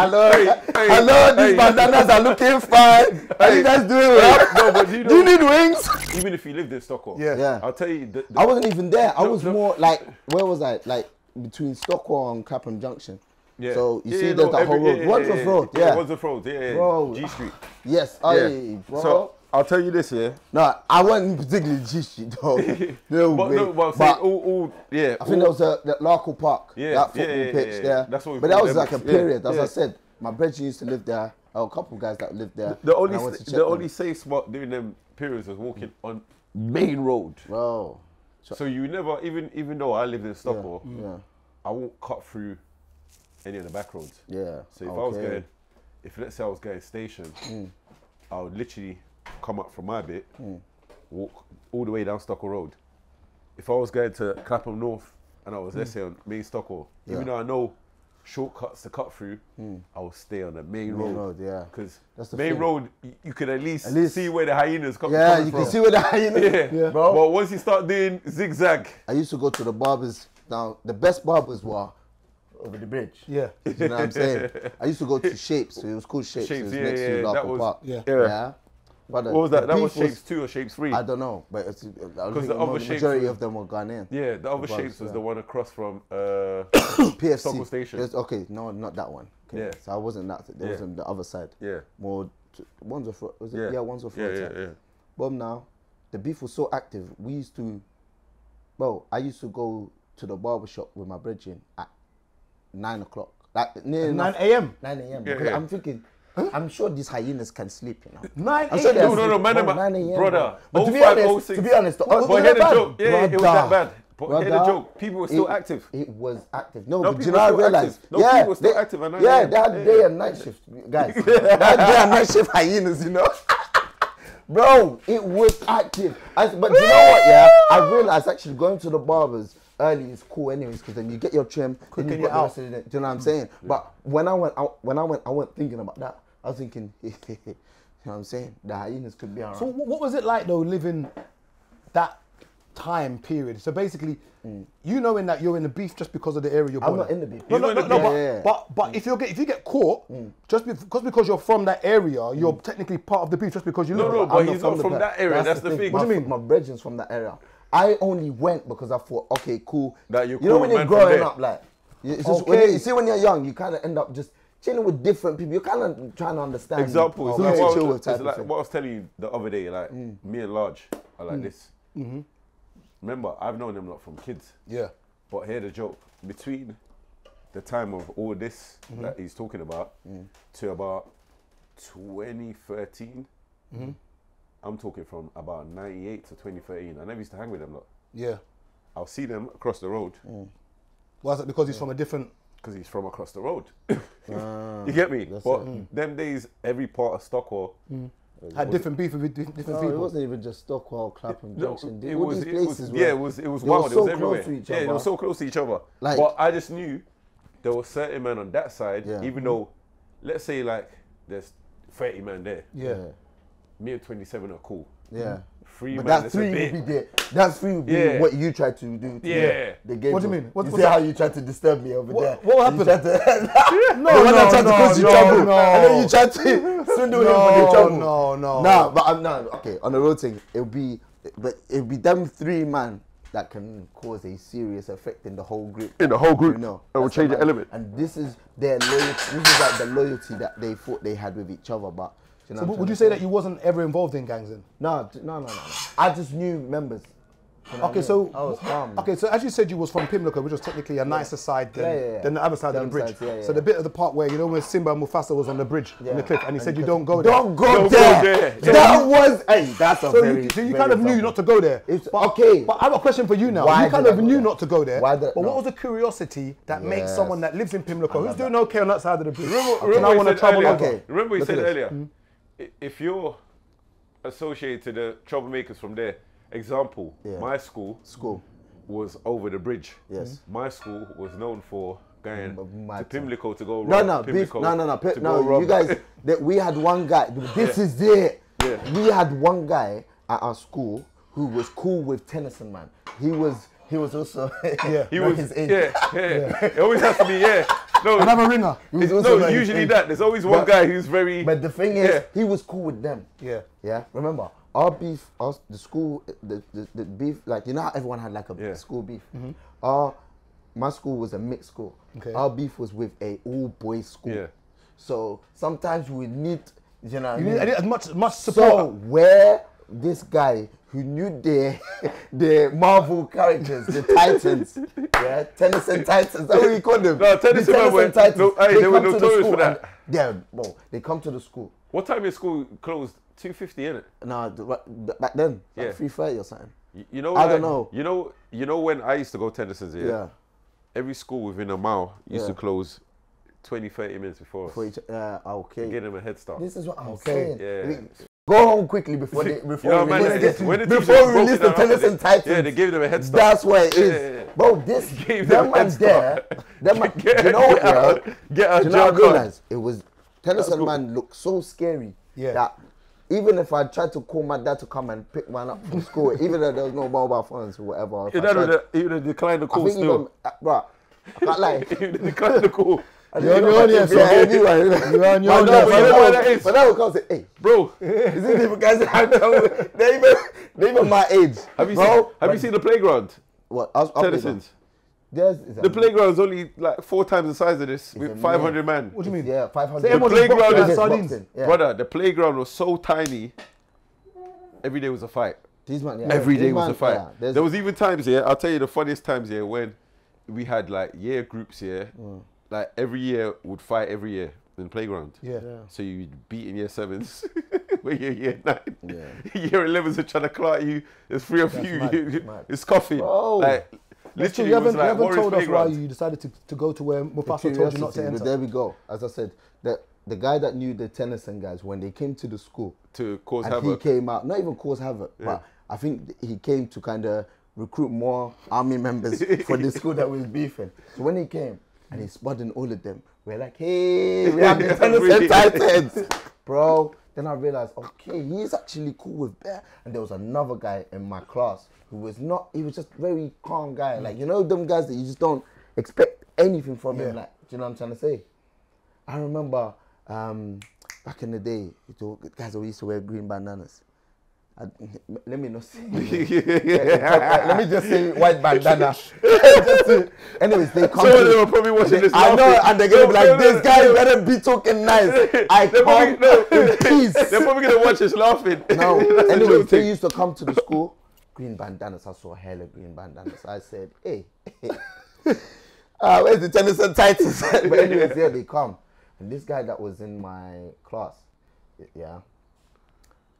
Hello, these bandanas are looking fine. How you guys doing? No, but do you need wings? Even if you lived in Stockwell, yeah. I'll tell you. I wasn't even there. I was more like, where was I? Like between Stockwell and Clapham Junction. Yeah. So you see, there's that whole road. Wandsworth Road. Yeah. Wandsworth Road. Yeah. Bro. G Street. Yes. Yeah. Bro. So I'll tell you this, yeah. No, I wasn't particularly G Street though. Yeah. I think there was that Larkle Park. Yeah. That football pitch there. That's what. But that was like a period. As I said, my brethren used to live there. A couple of guys that lived there. The only safe spot during them periods was walking on main road. Bro. So you never, even though I lived in Stockwell, I won't cut through any of the back roads. Yeah. So if I was going, let's say I was going station, I would literally come up from my bit, walk all the way down Stockwell Road. If I was going to Clapham North and I was, let's say, on main Stockwell, even though I know shortcuts to cut through, I will stay on the main road. Yeah. Because main road, you can at least see where the hyenas come from. Yeah, you can see where the hyenas. Yeah. Bro. But once you start doing zigzag. I used to go to the barbers. Now, the best barbers were over the bridge. Yeah. You know what I'm saying? I used to go to Shapes. So it was called Shapes. It was next to Larkle Park. Yeah. But what was that? That was Shapes 2 or Shapes 3? I don't know, but because the majority of them were Ghanaian. Yeah, the other Shapes was the one across from PFC Stockwell Station. Okay, no, not that one. Okay. Yeah. So I wasn't that. There was on the other side. Yeah. More Wandsworth Road. Was it? Yeah, Wandsworth Road. Yeah. But now, the beef was so active. We used to. Well, I used to go to the barber shop with my brethren at 9 o'clock. Like near 9 a.m. 9 a.m. Because I'm thinking. I'm sure these hyenas can sleep, you know. 9 a.m. No, man, 9 a.m. Brother. But to be honest, but hear the joke. Yeah, it was that bad. But hear the joke. People were still active. It was active. No, but people you know, I realized. People were still active. Yeah, they had day and night shift, guys. They had day and night shift hyenas, you know. Bro, it was active. But you know what, yeah? I realized actually going to the barbers early is cool anyways, because then you get your trim, then you get the rest of the day. Do you know what I'm saying? But when I went, I wasn't thinking about that. I was thinking, you know what I'm saying? The hyenas could be around. So what was it like though, living that time period? So basically, you knowing that you're in the beef just because of the area you're born. I'm not in the beef. But if you get caught, just because you're from that area, you're technically part of the beef just because you live there. No, but he's not from that area. That's the thing. What do you mean? My brethren's from that area. I only went because I thought, okay, cool. That you know when you're growing up, like, it's just you see when you're young, you kind of end up just chilling with different people. You're kind of trying to understand. Example, who to chill with. It's like what I was telling you the other day. Like me and Large are like this. Remember, I've known them lot from kids. Yeah. But hear the joke. Between the time of all this that he's talking about to about 2013, I'm talking from about 98 to 2013. I never used to hang with them lot. Yeah. I'll see them across the road. Why is it? Because he's from a different... Because he's from across the road. You get me? But them days, every part of Stockwell had different beef with different people. It wasn't even just Stockwell, Clapham Junction. It was wild. It was everywhere. They were so close to each other. Like, but I just knew there were certain men on that side, even though, let's say like there's 30 men there. Yeah. Me and 27 are cool. Yeah. But that 3 would be there. That 3 would be what you tried to do. The game. What do you mean? You see how you tried to disturb me over there? What happened? I tried to cause you trouble. And then you tried to swindle him for the trouble. No, but I'm not. Okay, on the road thing, it'll be them 3 man that can cause a serious effect in the whole group. In the whole group, you know, it will change the element. And this is their loyalty. This is like the loyalty that they thought they had with each other, but. So would you say that you wasn't ever involved in gangs then? No. I just knew members. Okay, so I was calm. Okay, so as you said, you was from Pimlico, which was technically a nicer side than the other side of the bridge. So the bit of the part where, you know, when Simba and Mufasa was on the bridge, on the cliff, and he said you don't go there. Don't go there. That was, that's a very. So you kind of knew not to go there. Okay. But I have a question for you now. You kind of knew not to go there. But what was the curiosity that makes someone that lives in Pimlico, who's doing okay on that side of the bridge? Remember what you said earlier? If you're associated to the troublemakers from there, example, my school was over the bridge. Yes. My school was known for going to Pimlico to go rob. No, you guys, we had one guy, this is it. Yeah. We had one guy at our school who was cool with Tennyson, man. He was also he was his age. Yeah. It always has to be no, Another ringer. No, usually that. There's always one guy who's very. But the thing is, he was cool with them. Yeah. Yeah. Remember, our beef, the school, the beef, like, you know how everyone had like a school beef? My school was a mixed school. Okay. Our beef was with a all-boys school. Yeah. So sometimes we need, you know, you need as much support. So where this guy who knew the Marvel characters, the Titans, yeah, Tennyson Titans, that's what we call them. No, Tennyson Titans. No, they were notorious for that. Yeah, well, they come to the school. What time your school closed? 2:50, innit? No, back then, yeah, like 3:30 or something. You know, I don't know. You know when I used to go Tennyson's, Yeah. Every school within a mile used to close 20, 30 minutes before us. Okay. Get them a head start. This is what I'm saying. Yeah. Go home quickly before they release the Tennyson Titans. Yeah, they gave them a head start. That's where it is. Yeah. Bro, them man's there. You know what, Get you know what I realized? It was, Tennyson man looked so scary that even if I tried to call my dad to come and pick man up from school, even though there was no mobile phones or whatever. He would have declined the call still. Bro, I can't lie. He would have declined the call. You're on your own, yes. You're on your own. But you know what that is? But that would come and say, hey, bro, is it different guys that they're even my age. Have you seen the playground? What? Tennyson's. The playground's only like 4 times the size of this with 500 man. What do you mean? Yeah, 500. The playground is boxing. Yeah. Brother, the playground was so tiny. Every day was a fight. Every day was a fight. Yeah, there was even times here. I'll tell you the funniest times here when we had like year groups here. Like every year would fight every year in the playground. Yeah. So you'd beat in year 7s when you're year 9. Yeah. Year 11s are trying to clout you. There's 3 of you. It's coffee. Oh. Like literally, you haven't told us why you decided to go to where Mufasa told you not to enter. There we go. As I said, the guy that knew the Tennyson guys, when they came to the school to cause and havoc, he came out, not even cause havoc, but I think he came to kind of recruit more army members for the school that was beefing. So when he came and he's spotting all of them, we're like, hey, we have the Tennyson Titans, bro. Then I realized, okay, he's actually cool with Bear. And there was another guy in my class who was not, he was just very calm guy. Like, you know them guys that you just don't expect anything from him. Like, do you know what I'm trying to say? I remember back in the day, guys always used to wear green bandanas. Let me not say. Let me just say white bandana. Anyways, they come. Some of them are probably watching this. I know, and they're gonna be like, "This guy better be talking nice." I come in peace. They're probably gonna watch us laughing. No, anyways, they used to come to the school. Green bandanas. I saw hella green bandanas. I said, "Hey, where's the Tennyson Titans?" But anyways, yeah, they come. And this guy that was in my class,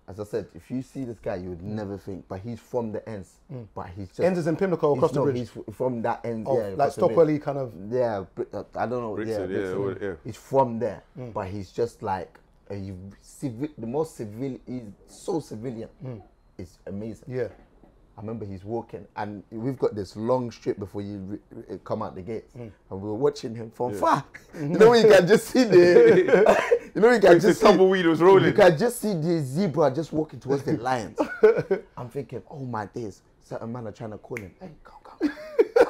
as I said, if you see this guy, you would never think, but he's from the ends. But he's just... Ends is in Pimlico across the bridge? He's from that end, like Stockwell kind of... Yeah, I don't know. Brixton, yeah. He's from there, but he's just like, the most civilian, he's so civilian. It's amazing. Yeah. I remember he's walking, and we've got this long strip before you come out the gates, and we were watching him from far. You know, you can just see the... You know, you can just see... tumbleweed was rolling. You can just see the zebra just walking towards the lions. I'm thinking, oh my days, certain man are trying to call him. Hey, come.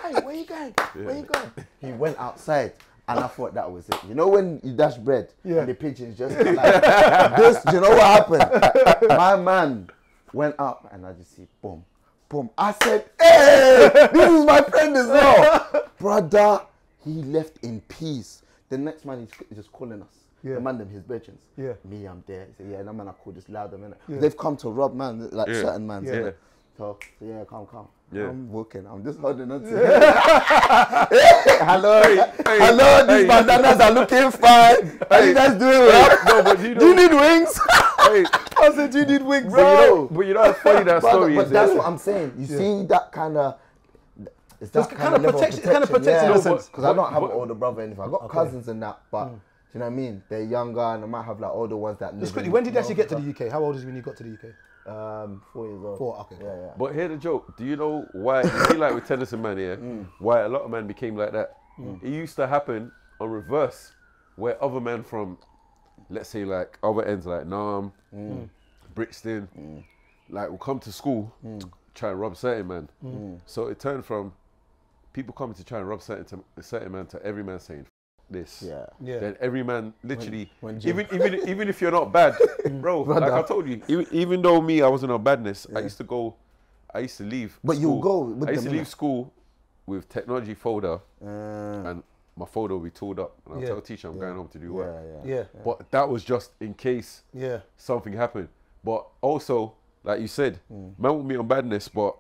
Hey, where you going? Where you going? He went outside, and I thought that was it. You know when you dash bread, and the pigeons just like this, you know what happened? My man went up, and I just see, boom. Boom. I said, hey, this is my friend as well. Brother, he left in peace. The next man, he's just calling us. The man, them, his virgins. Me, I'm there. He said, yeah, that man, I call this louder, man. They've come to rob, man, like certain man. So, come. I'm walking. I'm just holding on to him. Hello, these bandanas are looking fine. How you guys doing? No, but do you need wings? I said, do you need wings? But you know how funny that story is. But that's what I'm saying. You see that kind of... It's that kind of protection. It's kind of protection in a sense. Because I don't have an older brother or anything. I've got cousins and that, but... Do you know what I mean? They're younger and I might have like older ones that live. Quickly, when did you actually get to the UK? How old is you when you got to the UK? 4 years old. 4, okay. Yeah. But hear the joke. Do you know why, you see like with Tennyson man why a lot of men became like that? It used to happen on reverse, where other men from, let's say like other ends like Nam, Brixton, like will come to school to try and rob certain man. So it turned from people coming to try and rob certain man to every man saying, this, Yeah. then every man literally, when even if you're not bad, bro, like I told you, even though I wasn't on badness, I used to leave. But school. you go with I used to them, leave school with technology folder, and my folder will be tooled up, and I'll tell the teacher I'm going home to do work. But that was just in case something happened. But also, like you said, man with me on badness, but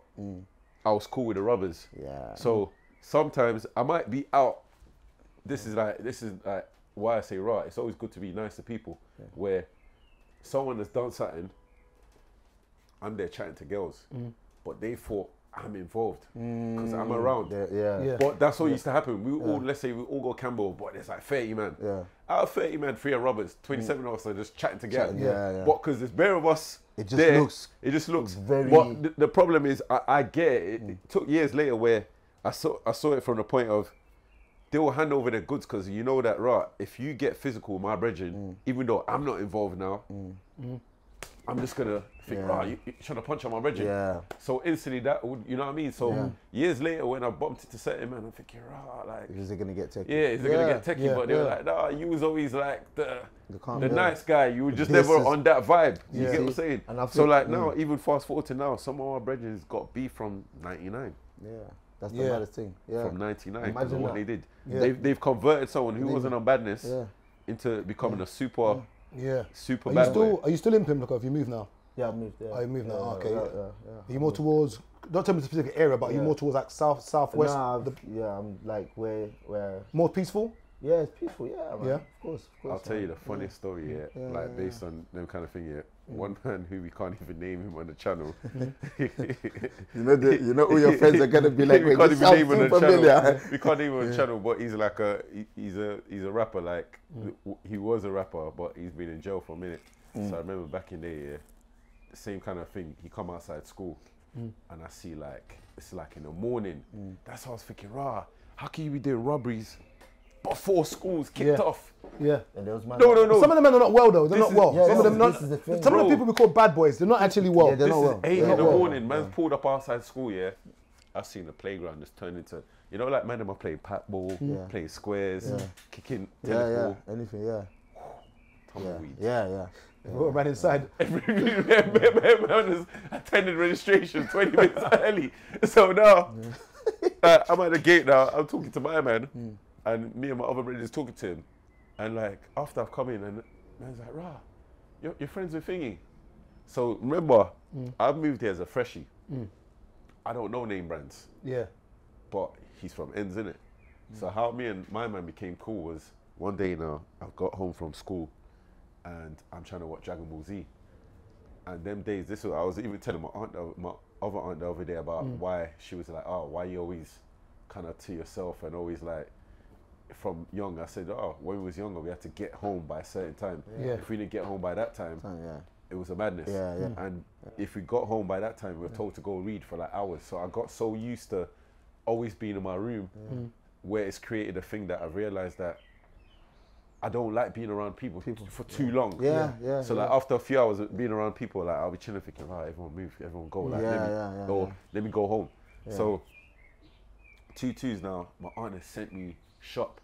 I was cool with the rubbers. So sometimes I might be out. This is like why I say right. It's always good to be nice to people. Where someone has done something, I'm there chatting to girls, but they thought I'm involved because I'm around. But that's what used to happen. We all, let's say we all go Campbell, but there's like 30 man. Out of 30 man, 3 are rubbers, 27 of us are just chatting together. But because there's bare of us, it just looks very. But the problem is, I get it. It took years later where I saw it from the point of they will hand over their goods because you know that, right, if you get physical with my brethren, even though I'm not involved now, I'm just gonna think, right, you're trying to punch on my brethren. So instantly that would, you know what I mean? So years later when I bumped into certain man, I'm thinking, right, like, is it gonna get techie? Yeah, is it gonna get techie? But they were like, nah, you was always like the nice guy. You were just never on that vibe. You get what I'm saying? So like now, even fast forward to now, some of our brethren's got beef from 99. That's the maddest thing. From 99, because of what they did. They've converted someone who wasn't on badness into becoming a super bad boy. Are you still in Pimlico? Have you moved now? Yeah, I've moved. Oh, you moved now. Okay. Are you more towards? Don't tell me the specific area, but are you more towards like southwest? Nah, I'm like where. More peaceful. Yeah, it's peaceful. Yeah, man. Of course. I'll tell you the funniest story. Like based on them kind of thing. One man who we can't even name him on the channel. you know who your friends are gonna be like. We can't even name him on the channel. We can't name him on the channel, but he's like he's a rapper. Like he was a rapper, but he's been in jail for a minute. So I remember back in the day, the same kind of thing. He come outside school, and I see like it's like in the morning. That's how I was thinking. Rah, how can you be doing robberies before school's kicked off? And there was no. Some of the men are not well though. They're not well. Some of them not. Some of the people we call bad boys, they're not actually well. Yeah, they're not well. 8 in the morning, man's pulled up outside school. I've seen the playground just turn into, you know, like man them are playing pat ball, playing squares, kicking tennis ball, anything. Tumbleweeds. We ran inside. Man has attended registration 20 minutes early. So now, I'm at the gate now. I'm talking to my man, and me and my other brother is talking to him. And like, after I've come in, and man's like, rah, your friends with Thingy. So remember, I've moved here as a freshie. I don't know name brands. But he's from ends, innit? So how me and my man became cool was, one day now, I got home from school, and I'm trying to watch Dragon Ball Z. And them days, I was even telling my other aunt the other day about why she was like, oh, why you always kind of to yourself and always like, from young, I said, oh, when we was younger, we had to get home by a certain time. If we didn't get home by that time, it was a madness. And if we got home by that time, we were told to go read for like hours. So I got so used to always being in my room, where it's created a thing that I realized that I don't like being around people for too long. So like after a few hours of being around people, like I'll be chilling thinking, right, everyone move, everyone go. Like let me go home. So 2-2s now, my aunt has sent me shop,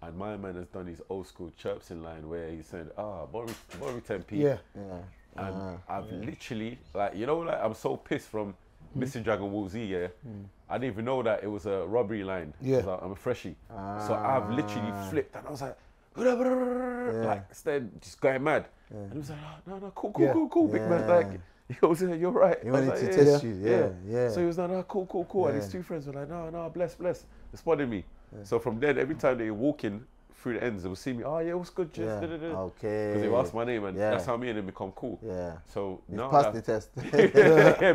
and my man has done his old school chirps in line where he said, borrow me 10p. And I've literally, like, you know, like I'm so pissed from missing Dragon Ball Z, I didn't even know that it was a robbery line. I'm a freshie. So I've literally flipped, and I was like, like, instead just going mad. And he was like, oh, no, cool, big man. Like, he was like, you're right. He wanted to test you, So he was like, no, cool. And his 2 friends were like, no, bless. They spotted me. So from then, every time they were walking through the ends, they would see me, oh yeah, what's good, Jess? Okay. Because they would ask my name, and that's how me and them become cool. So you now passed the test.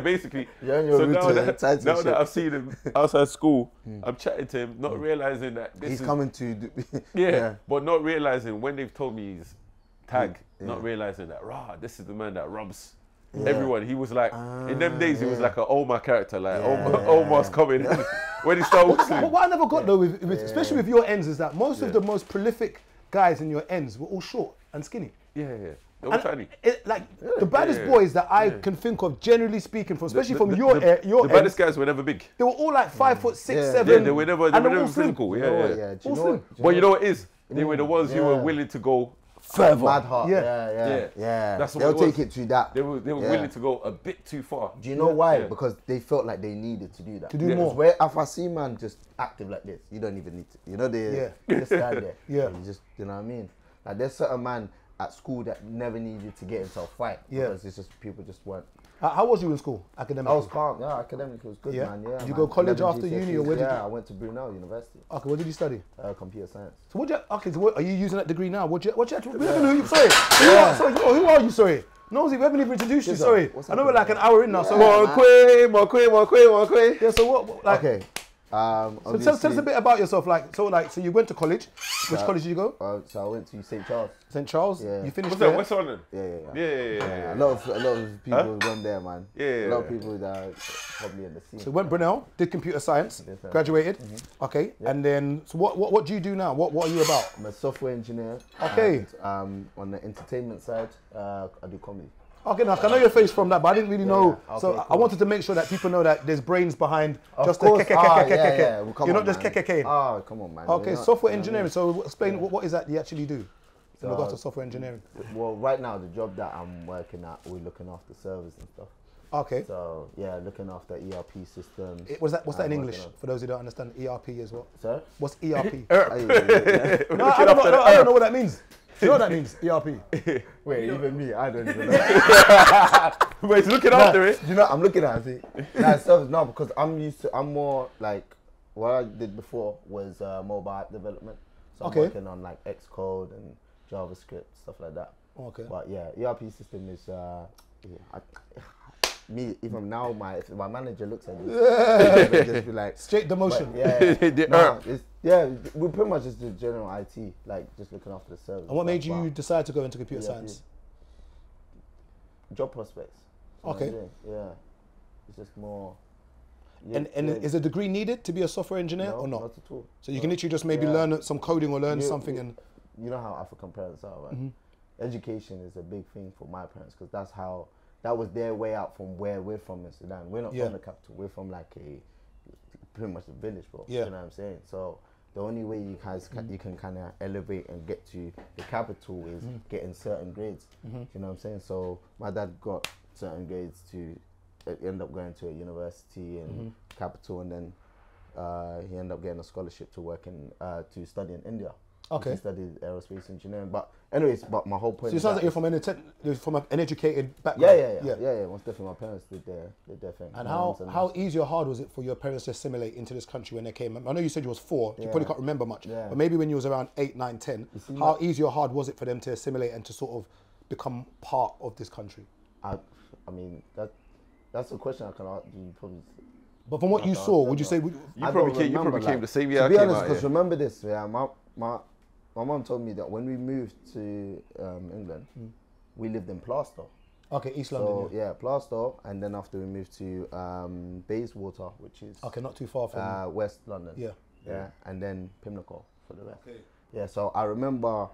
Basically. You're on your route to now that I've seen him outside school, I'm chatting to him, not realizing that he's coming to but not realizing when they've told me his tag, not realizing that, this is the man that robs everyone. He was like, in them days, he was like an Omar character, like Omar's coming when he started whistling. But what I never got though, especially with your ends, is that most of the most prolific guys in your ends were all short and skinny. They were tiny. The baddest boys that I can think of, generally speaking, especially from your the ends, baddest guys were never big. They were all like 5'6", 7". They were never physical. But you know what it is? They were the ones who were willing to go further. Mad heart. Yeah. Yeah. That's what They'll take it to that. They were willing to go a bit too far. Do you know why? Because they felt like they needed to do that. To do more. Where if I see man just active like this, you don't even need to. You know, they just stand there. Yeah. You just, you know what I mean? Like there's certain man at school that never needed to get into a fight. Yeah. Because it's just people just weren't. How was you in school, academically? I was calm. Yeah, academically was good, man. Yeah. Did you go college after uni, or where did you? Yeah, I went to Brunel University. Okay, what did you study? Computer science. So what? So what are you using that degree now? What you? We don't know who you. Sorry. Who are you? Sorry. No, we haven't even introduced you. Sorry. I know we're like an hour in now. So more quick. Yeah. So what? Like, okay. So tell us a bit about yourself. So you went to college. Which college did you go? So I went to St. Charles. St. Charles. Yeah. You finished What's there? that? West London. Yeah. A lot of people went there, man. A lot of people that are probably in the scene. So went Brunel, did computer science, graduated. Okay. And then, so what do you do now? What are you about? I'm a software engineer. Okay. And, on the entertainment side, I do comedy. Okay, now I know your face from that, but I didn't really know. Okay, so cool. I wanted to make sure that people know that there's brains behind Of just course. the You're not just kekeke. Oh, come on, man. Okay, software engineering. So explain what is that you actually do in regards to software engineering? Well, right now the job that I'm working at, we're looking after servers and stuff. Okay. So yeah, looking after ERP systems. What's that in English? For those who don't understand, ERP as well. Sir? What's ERP? No, I don't know what that means. Do you know what that means? ERP. Wait, even me, I don't even know. Wait, he's looking after it. You know, I'm looking at it. No, because I'm more like, what I did before was mobile app development. So I'm working on like Xcode and JavaScript, stuff like that. Okay. But yeah, ERP system is, even now, if my manager looks at this, just be like straight demotion. We pretty much just do general IT, like just looking after the service. And what made you decide to go into computer science? Job prospects. Okay. Yeah, it's just more. And is a degree needed to be a software engineer or not? Not at all. So you can literally just maybe learn some coding or learn something and. You know how African parents are, right? Education is a big thing for my parents because that was their way out from where we're from in Sudan. We're not from the capital. We're from like pretty much a village, bro. Yeah. You know what I'm saying? So the only way you guys you can kind of elevate and get to the capital is getting certain grades. You know what I'm saying? So my dad got certain grades to end up going to a university in capital, and then he ended up getting a scholarship to work in to study in India. Okay. He studied aerospace engineering, but anyways, my whole point. So it sounds like you're from an educated background. Yeah. Most definitely, my parents did their thing. And how easy or hard was it for your parents to assimilate into this country when they came? I know you said you was 4. You probably can't remember much. Yeah. But maybe when you was around 8, 9, 10, how easy or hard was it for them to assimilate and to sort of become part of this country? I mean that's a question I can ask you probably. But from what you saw, would you say you probably came the same year? To be honest, because remember this, my mom told me that when we moved to England, we lived in Plaistow. Okay, East London. Yeah, Plaistow, and then after we moved to Bayswater, which is not too far from West London. Yeah, and then Pimlico for the rest. Okay. Yeah, so I remember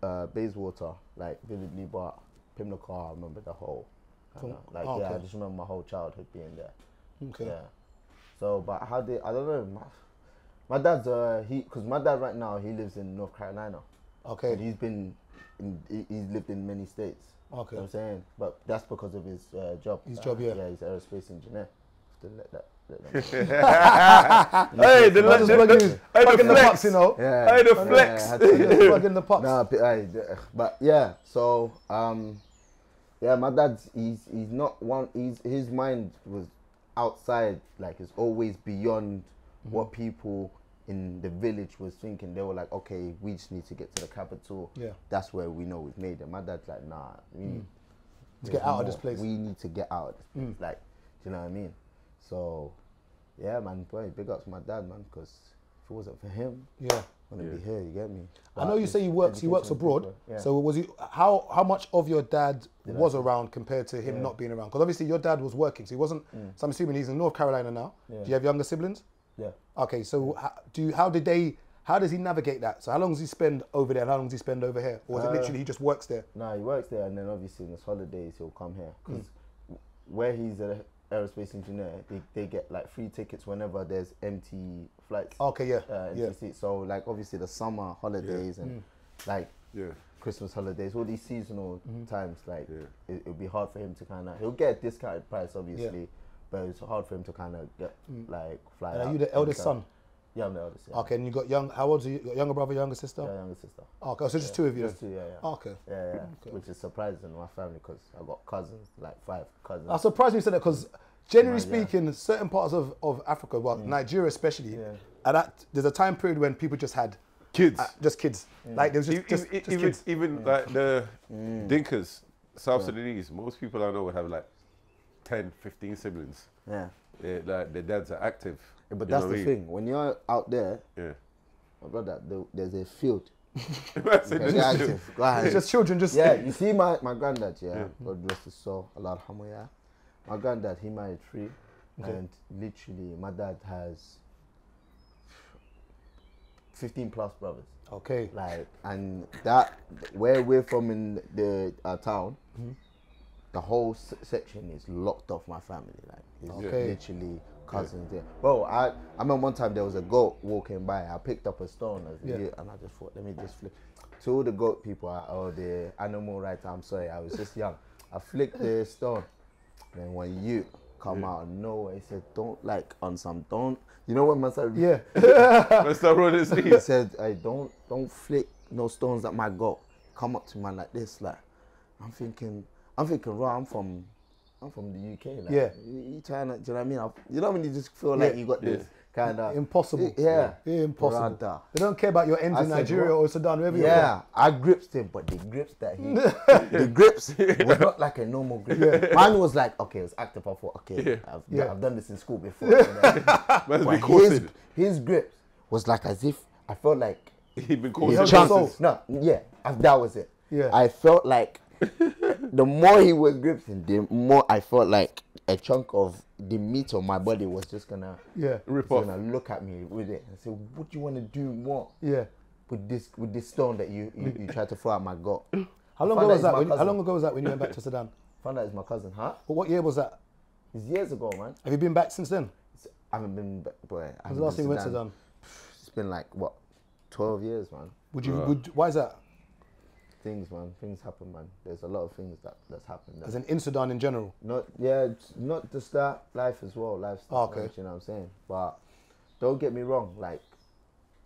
Bayswater like vividly, but Pimlico I remember the whole. I just remember my whole childhood being there. Okay. Yeah. So, but I don't know. My dad's because my dad right now he lives in North Carolina. Okay. And he's lived in many states. Okay. You know what I'm saying, but that's because of his job. His job, yeah. Yeah, he's an aerospace engineer. To let that. Hey, plug in the pops, you know. Yeah. Hey, the flex. Plug in the pops. No, but yeah. So my dad's he's not one. His mind was outside, like it's always beyond what people in the village was thinking. They were like, okay, we just need to get to the capital. Yeah, that's where we know we've made it. My dad's like, nah, we need to get out of this place. We need to get out of this place. Like, do you know what I mean? So, yeah, man, boy, big ups to my dad, man, because if it wasn't for him, I wouldn't be here. You get me? But I know you say he works abroad. Yeah. So was he? How much of your dad was around compared to him not being around? Because obviously your dad was working, so he wasn't. So I'm assuming he's in North Carolina now. Yeah. Do you have younger siblings? Yeah. Okay, so how does he navigate that? So how long does he spend over there and how long does he spend over here? Or is it literally he just works there? No, he works there and then obviously in his holidays he'll come here. Because where he's aerospace engineer, they get like free tickets whenever there's empty flights. Okay, yeah. Empty seats. So like obviously the summer holidays and like Christmas holidays, all these seasonal times, like it'll be hard for him to kind of, he'll get a discounted price obviously, but it's hard for him to kind of get like fly. And out are you the eldest son? Yeah, I'm the eldest. Yeah. Okay, and you got how old are you? Got younger brother, younger sister? Yeah, younger sister. Okay, so just two of you. Just two, yeah. Okay. Yeah. Okay. Which is surprising in my family because I got cousins, like 5 cousins. I'm surprised you said that because generally speaking, certain parts of Africa, well, Nigeria especially, and there's a time period when people just had kids. Just kids. Like there was just kids. Even like the Dinkas, South Sudanese, most people I know would have like 10, 15 siblings. Yeah. Like their dads are active. Yeah, but that's the thing. When you're out there, my brother, there's a field. It's active. Go ahead. It's just children, just you see my granddad, God bless his soul, Allah Alhamdulillah. My granddad, he married 3, and literally my dad has 15 plus brothers. Okay. Like, and that where we're from in the town, the whole section is locked off my family. Like, it's literally cousins there. Bro, I remember one time there was a goat walking by. I picked up a stone and I just thought, let me just flick. To all the goat people, the animal rights, I'm sorry, I was just young. I flicked the stone. Then when you come out of nowhere, he said, don't like on some, don't, you know what man said? Yeah. Let's start rolling his sleeves. He said, hey, don't flick no stones at my goat. Come up to man like this, like, I'm thinking, bro, I'm from the UK. Like, you trying to, do you know what I mean? You know when you just feel like you got this kind of impossible. Impossible. Brother. They don't care about your ends in Nigeria or Sudan, wherever you're from. I gripped him, but the grips that the grips was not like a normal grip. Mine was like, okay, it was active. I thought, okay, I've done this in school before. You know? But his grips was like as if I felt like he'd been causing chances. No, that was it. Yeah. I felt like the more he was gripping, the more I felt like a chunk of the meat of my body was just gonna rip off. Gonna look at me with it and say, "What do you want to do more?" Yeah. With this stone that you tried to throw at my gut. How long ago was that? How long ago was that when you went back to Sudan? Found out it's my cousin, huh? But what year was that? It's years ago, man. Have you been back since then? I haven't been back, boy. When was the last time you went to Sudan? It's been like what, 12 years, man. Why is that? Things, man. Things happen, man. There's a lot of things that's happened. As in Sudan in general? Not just that. Life as well. Lifestyle. Okay. You know what I'm saying? But don't get me wrong. Like,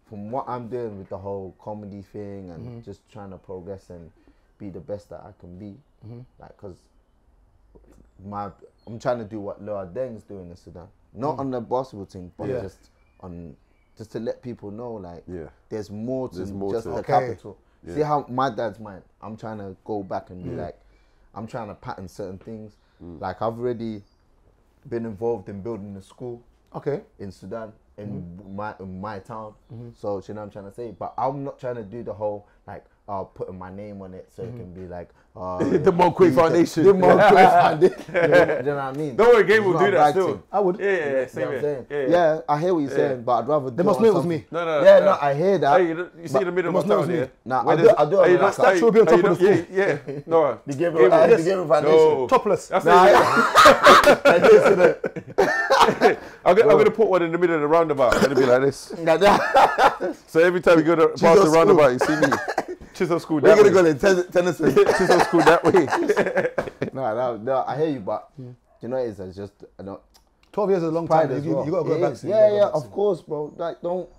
from what I'm doing with the whole comedy thing and just trying to progress and be the best that I can be, like, cause I'm trying to do what Loa Deng's doing in Sudan. Not on the basketball team, but just to let people know, like, there's more to the capital. See how my dad's mind. I'm trying to go back and be like, I'm trying to pattern certain things. Like, I've already been involved in building a school in Sudan, in my town. So, you know what I'm trying to say? But I'm not trying to do the whole, like, putting my name on it so it can be like... the Monkway Foundation. The Monkway Foundation. You know what I mean? Don't worry, Game will do that still. I would. Yeah, I hear what you're saying, but I'd rather They must know it was me. No, I hear that. Hey, you see in the middle of town here? Nah, I do it. That should be on top of the school. Yeah. No. The Game Foundation. No. Topless. That's I'm going to put one in the middle of the roundabout. It's going to be like this. So every time you go to pass the roundabout, you see me. Chisel School that way. We're going to go to Tennessee. Chisel School that way. No, I hear you, but you know, it's just... 12 years is a long time. You got to go back. Yeah, of course, bro. Like, don't...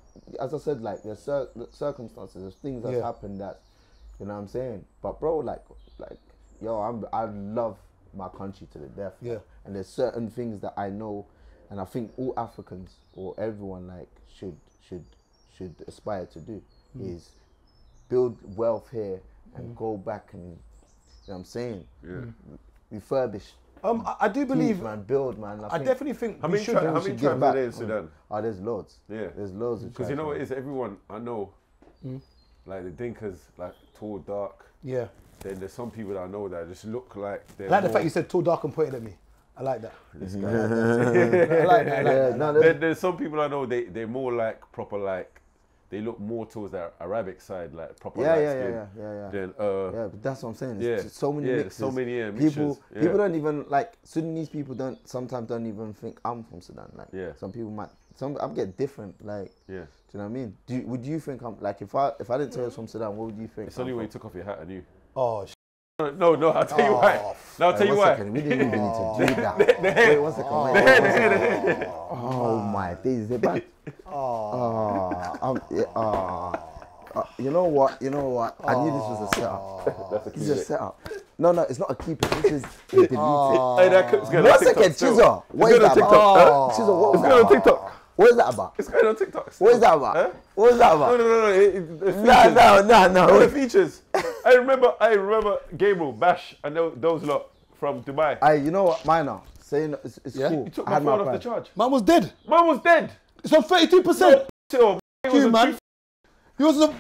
As I said, like, there's circumstances, there's things that happen that... You know what I'm saying? But, bro, like, yo, I love my country to the death. Yeah. And there's certain things that I know, and I think all Africans or everyone, like, should aspire to do is build wealth here and go back and, you know what I'm saying? Refurbish. I do believe, man, build, man. I definitely think how many tribes are there in Sudan? There's loads. Yeah. There's loads of tribes. Because you know what it is? Everyone I know, like the Dinkas, like tall, dark. Yeah. Then there's some people that I know that just look like they're I like the fact you said tall, dark and pointed at me. I like that. This guy. I like that. There's some people I know, they're more like proper, like, they look more towards the Arabic side, like proper Yeah, light yeah, skin. yeah. Then, Yeah, but that's what I'm saying. There's just so many mixes. so many people. mixtures. People don't even like Sudanese people. Sometimes don't even think I'm from Sudan. Like, some people might. I get different. Like, do you know what I mean? Would you think I'm like if I didn't tell you from Sudan, what would you think? It's only when you took off your hat, I knew. Oh. No, I'll tell you why. No, I'll tell you why. We didn't even need to do that. Wait, 1 second. Oh my days, they're bad. You know what? I knew this was a setup. This is a setup. No, it's not a keeper. This is a delete. Hey, that clip's going on 1 TikTok. second, Chizo. What is that about? Chizo, what was that about? TikTok. What is that about? It's going on TikTok. What is that about? Huh? What is that about? No. No. The features. I remember Gabriel, Bash, and those lot from Dubai. You know what? Mine are saying it's cool. You took my phone off the charge. Man was dead. Man was dead. It's on 32%. You, man. He was man.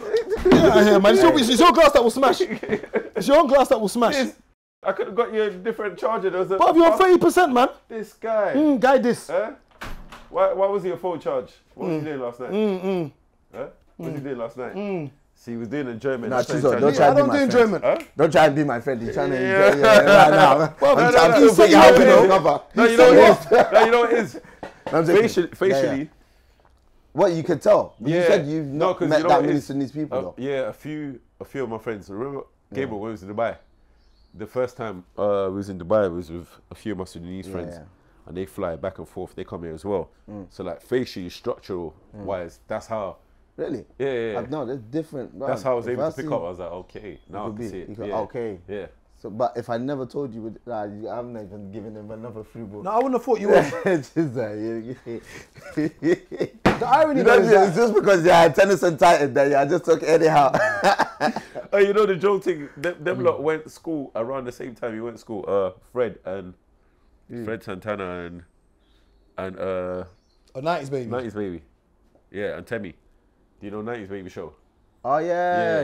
It's your glass that will smash. It's your own glass that will smash. I could have got you a different charger. There was But you're on 30%, man. This guy. Guy this. Huh? Why was he a phone charge? What was he doing last night? Huh? What was he doing last night? See, he was doing Enjoyment. Nah, Chizo, don't try I to be don't my do friend. enjoyment. Huh? Don't try and be my friend. He's trying to No, I'm still figuring out how to cover. No, you know what? No, you know what it is? Facially. What, you could tell? But you said you've not met that many Sudanese people though. Yeah, a few of my friends. Remember Gabriel when we was in Dubai? The first time we was in Dubai, was with a few of my Sudanese friends. And they fly back and forth. They come here as well. So like facially, structural wise, that's how. Really? Yeah. No, that's different. Bro. That's how I was able to pick up. I was like, okay, now I can see it. Okay. Yeah. So, but if I never told you, I'm not even giving him another free ball. No, I wouldn't have thought you would. The irony is it's just because you had Tennyson Titan that I just took anyhow. Oh, you know the joke thing? Them lot went to school around the same time you went to school. Fred Santana and 90s baby. 90s Baby. Yeah, and Temmie. Do you know 90s Baby show? Oh yeah.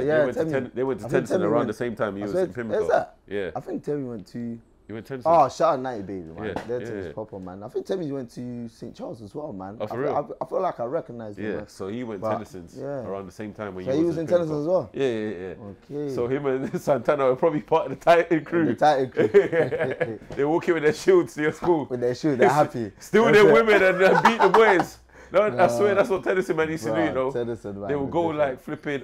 They went to Tennyson around the same time you was in Pimlico. Is that? Yeah. I think Temmie went to... You went to Tennyson? Oh, shout out 90 Baby, man. Yeah, They're proper, man. I think Temmie went to St. Charles as well, man. Oh, for real? I feel like I recognize him. Yeah, Man. so he went Tennyson's around the same time when so he was in Tennyson as well? Yeah. Okay. So him and Santana were probably part of the Titan crew. The Titan crew. They're walking with their shields to your school. With their shoes, they're happy. Still their women and beat the boys. No, I swear that's what Tennyson man used to do, you know. Tennyson, man, they would go like flipping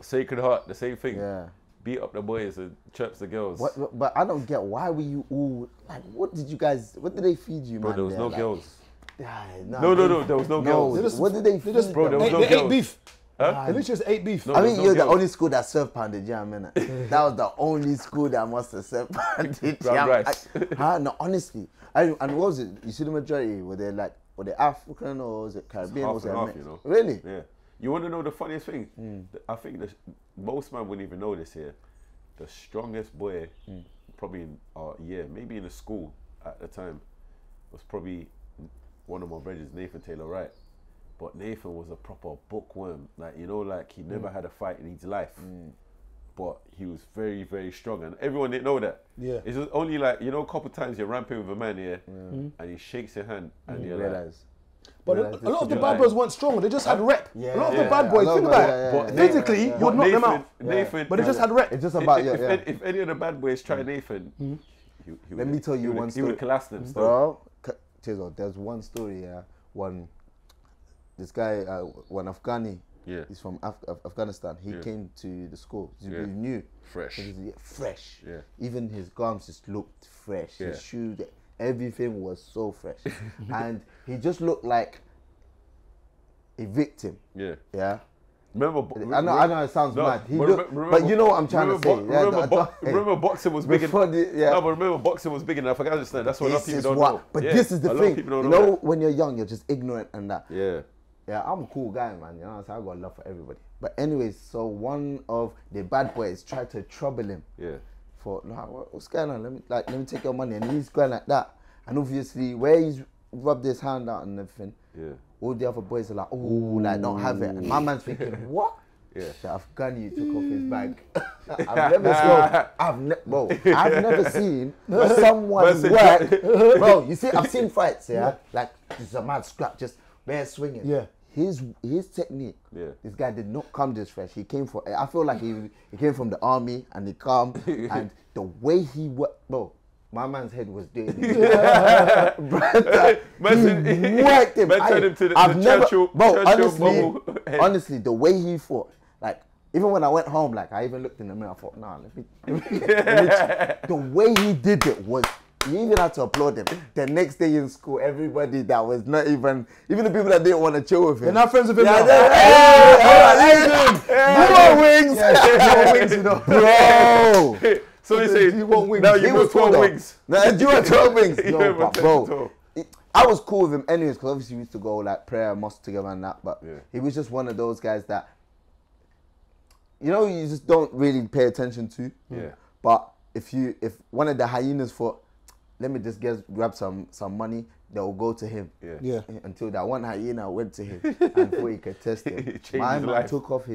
Sacred Heart, the same thing. Yeah. Beat up the boys and chirps the girls. But I don't get, why were you all, like, what did they feed you, bro, man? there was no girls. No, there was no girls. What did they feed you? Bro, there was no They girls. ate beef. Huh? They literally just ate beef. I mean, you're the only school that served pounded yam, innit? That was the only school that must have served pounded yam. Rice. No, honestly. And what was it? You see the majority, were they African or was it Caribbean? Half and half, you know. Really? Yeah. You want to know the funniest thing? I think most man wouldn't even know this here. The strongest boy, probably in our year, maybe in the school at the time, was probably one of my brothers, Nathan Taylor Wright. But Nathan was a proper bookworm. Like, you know, like he never had a fight in his life. But he was very, very strong. And everyone didn't know that. Yeah. It's only like, you know, a couple of times you're ramping with a man here and he shakes your hand and you realize. But a lot of the bad boys weren't strong. They just had rep. Yeah, a lot of the bad boys, think about it. But physically, you would knock them out. Nathan, but they just had rep. It's just about, if any of the bad boys try Nathan, let me tell you one story. He would collapse them. Bro, Chizo, there's one story, this guy, one Afghani, he's from Afghanistan. He came to the school. He knew. Fresh. Yeah. Even his garms just looked fresh. Yeah. His shoes, everything was so fresh. And he just looked like a victim. Yeah. Yeah. Remember, I know it sounds mad. But you know what I'm trying to say. Remember boxing was big enough. No, but remember boxing was big enough. Afghanistan. That's what a lot of people don't know. But this is the thing. You know, when you're young, you're just ignorant and that. Yeah. Yeah, I'm a cool guy, man. You know what I'm saying? I got love for everybody. But anyways, so one of the bad boys tried to trouble him. Yeah. For what's going on? Let me take your money, and he's going like that. And obviously, where he's rubbed his hand out and everything, all the other boys are like, oh, like don't have it. And my man's thinking, what? Yeah. The Afghani took off his bag. I've never seen someone work. Bro, you see, I've seen fights, like there's a mad scrap just bare swinging. Yeah. his technique. Yeah. This guy did not come this fresh. He came for. I feel like he came from the army and he come and the way he worked, bro. My man's head was doing it. Brother, he worked him. Man turned him to the Churchill honestly, the way he fought, like, even when I went home, like, I even looked in the mirror, I thought, nah, let me the way he did it was, you even had to applaud him. The next day in school, everybody that was not even the people that didn't want to chill with him. They're not friends with him Yeah, now. you want wings? You want wings, you know? Bro! So you say, you want wings? now you want 12 wings. Nah, do you want 12 wings? You No, want but 12. bro, I was cool with him anyways, because obviously we used to go like prayer and mosque together and that, but Yeah. he was just one of those guys that, you know, you just don't really pay attention to. Yeah. But if one of the hyenas thought, let me just grab some money, they will go to him. Yeah. Yeah. Until that one hyena went to him and thought he could test him. Changed My his man life. took off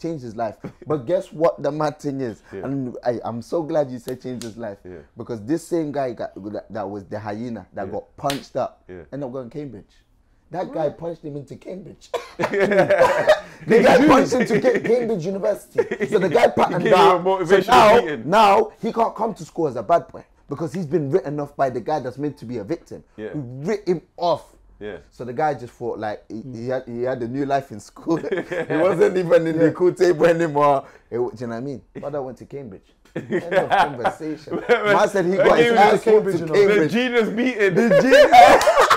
changed his life. But guess what the mad thing is? Yeah. And I'm so glad you said changed his life. Yeah. Because this same guy that was the hyena that got punched up ended up going to Cambridge. That guy punched him into Cambridge. The guy punched him to Cambridge University. So the guy patterned gave him a out. motivational meeting. Now he can't come to school as a bad boy because he's been written off by the guy that's meant to be a victim. Yeah. Who writ him off. Yeah. So the guy just thought like he had a new life in school. He wasn't even in the cool table anymore. Do you know what I mean? Brother went to Cambridge. End of conversation. Man said he got his ass whooped to Cambridge. The genius meeting. The genius.